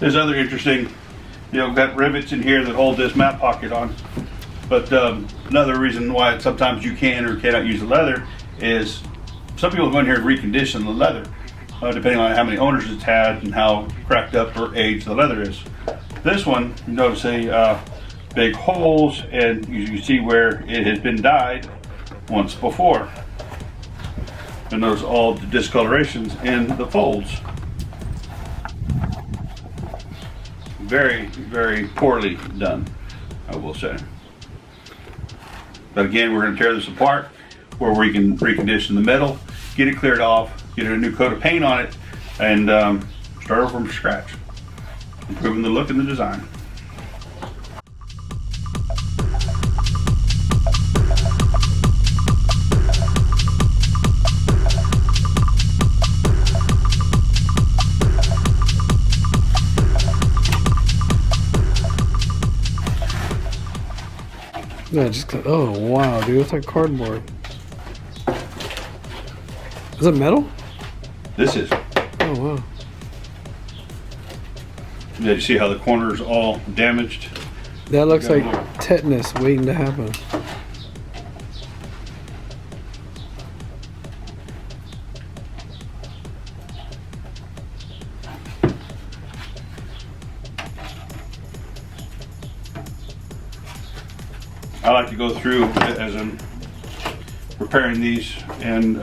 There's other interesting, got rivets in here that hold this mat pocket on. But another reason why sometimes you can or cannot use the leather is some people go in here and recondition the leather, depending on how many owners it's had and how cracked up or aged the leather is. This one, you notice big holes, and you see where it has been dyed once before. And notice all the discolorations in the folds. Very, very poorly done, I will say. But again, we're going to tear this apart where we can recondition the metal, get it cleared off, get a new coat of paint on it, and start over from scratch, improving the look and the design. Yeah, oh wow, dude, it's like cardboard. Is it metal? This is. Oh wow. Yeah, you see how the corner is all damaged? That looks like tetanus waiting to happen. I like to go through as I'm repairing these and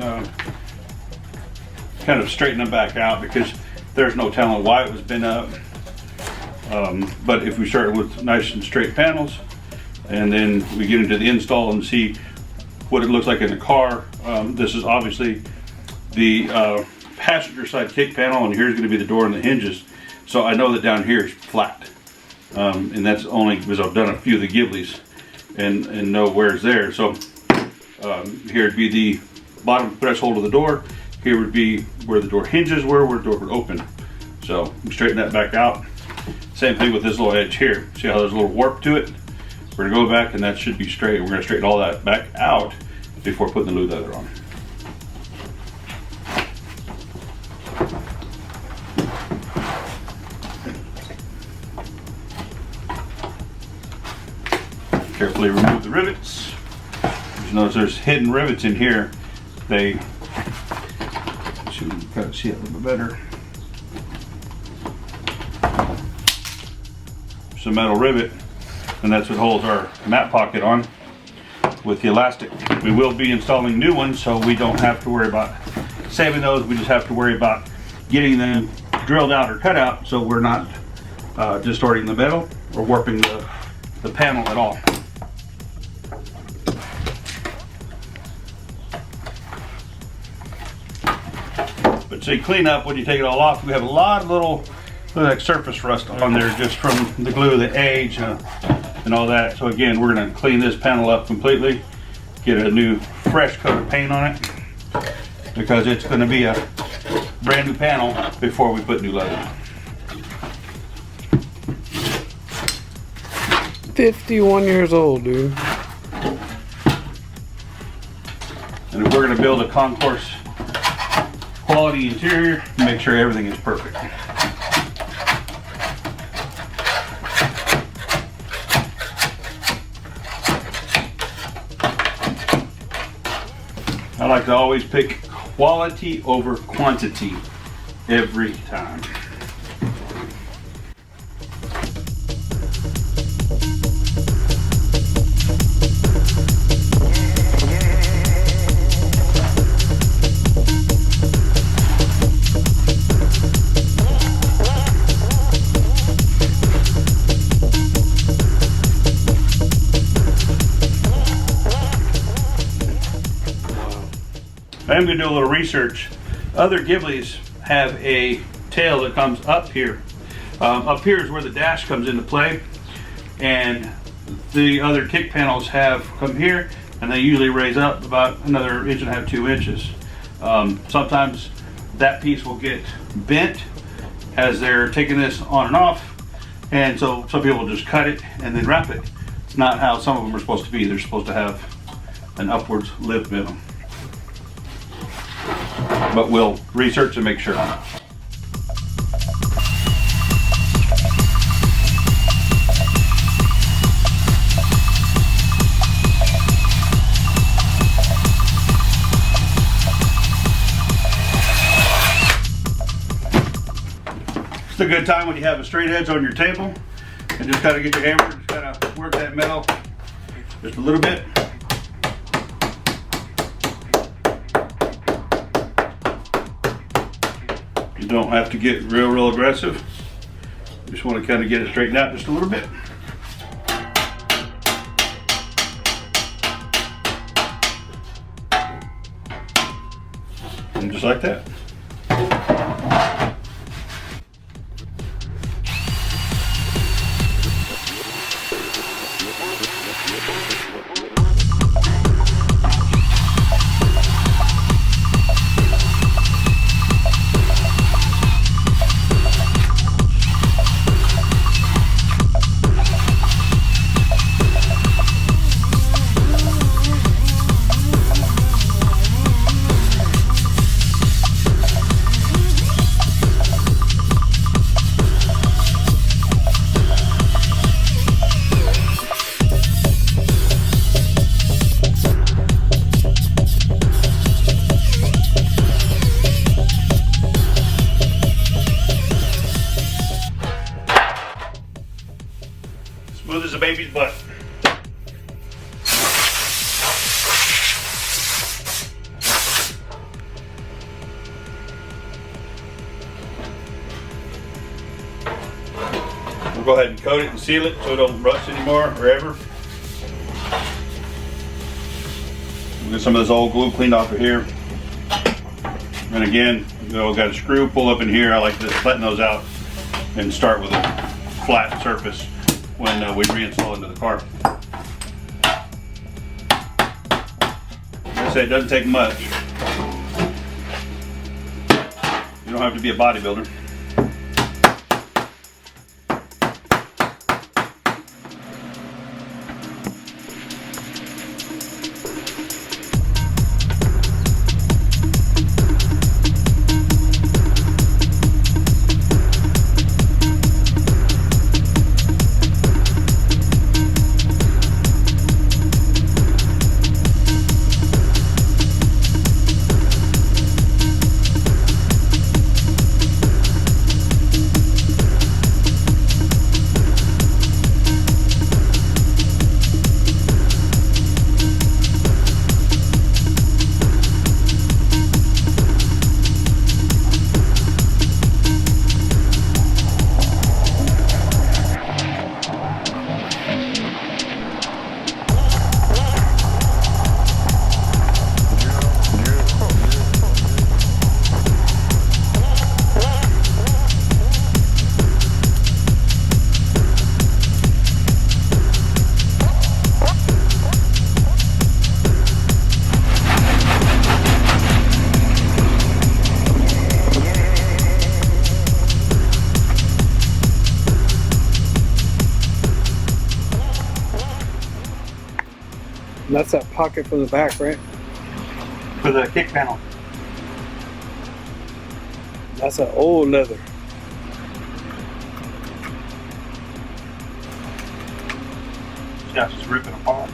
kind of straighten them back out, because there's no telling why it was bent up. But if we start with nice and straight panels, and then we get into the install and see what it looks like in the car. This is obviously the passenger side kick panel, and here's going to be the door and the hinges. So I know that down here is flat, and that's only because I've done a few of the Ghiblis and know where's there. So here would be the bottom threshold of the door. Here would be where the door hinges were, where the door would open. So we straighten that back out. Same thing with this little edge here. See how there's a little warp to it? We're gonna go back and that should be straight. We're gonna straighten all that back out before putting the new leather on. Carefully remove the rivets. You notice there's hidden rivets in here. They should kind of see it a little bit better. It's a metal rivet, and that's what holds our mat pocket on with the elastic. We will be installing new ones, so we don't have to worry about saving those. We just have to worry about getting them drilled out or cut out, so we're not distorting the metal or warping the panel at all. But see, clean up when you take it all off, we have a lot of little like surface rust on there just from the glue, the age, and all that. So again, we're going to clean this panel up completely, get a new fresh coat of paint on it, because it's going to be a brand new panel before we put new leather. 51 years old, dude. And if we're going to build a concourse quality interior, make sure everything is perfect. I like to always pick quality over quantity every time. I'm going to do a little research. Other Ghiblis have a tail that comes up here. Up here is where the dash comes into play, and the other kick panels have come here, and they usually raise up about another 1.5 to 2 inches. Sometimes that piece will get bent as they're taking this on and off, and so some people just cut it and then wrap it. It's not how some of them are supposed to be. They're supposed to have an upwards lift in them. But we'll research and make sure. a good time when you have a straight edge on your table, and just kind of get your hammer, just kind of work that metal just a little bit. You don't have to get real aggressive. You just want to kind of get it straightened out just a little bit. And just like that. Smooth as a baby's butt. We'll go ahead and coat it and seal it so it don't rust anymore or ever. We'll get some of this old glue cleaned off of here. And again, got a screw pull up in here. I like to flatten those out and start with a flat surface when we reinstall into the car. Like I say, it doesn't take much. You don't have to be a bodybuilder. And that's that pocket from the back, right? For the kick panel. That's that old leather. Yeah, just rip it apart.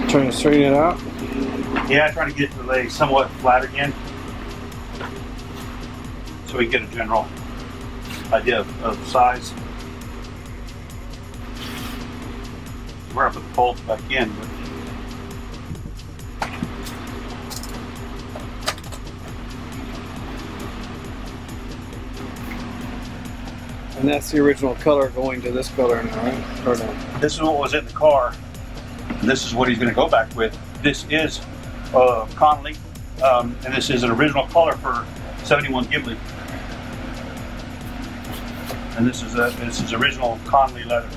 Trying to straighten it out. Yeah, trying to get the leg somewhat flat again, so we can get a general idea of size. We're gonna put the bolts back in, but And that's the original color going to this color now, right? Or no? this is what was in the car, and this is what he's gonna go back with. This is Connolly, and this is an original color for 71 Ghibli. And this is original Connolly leather.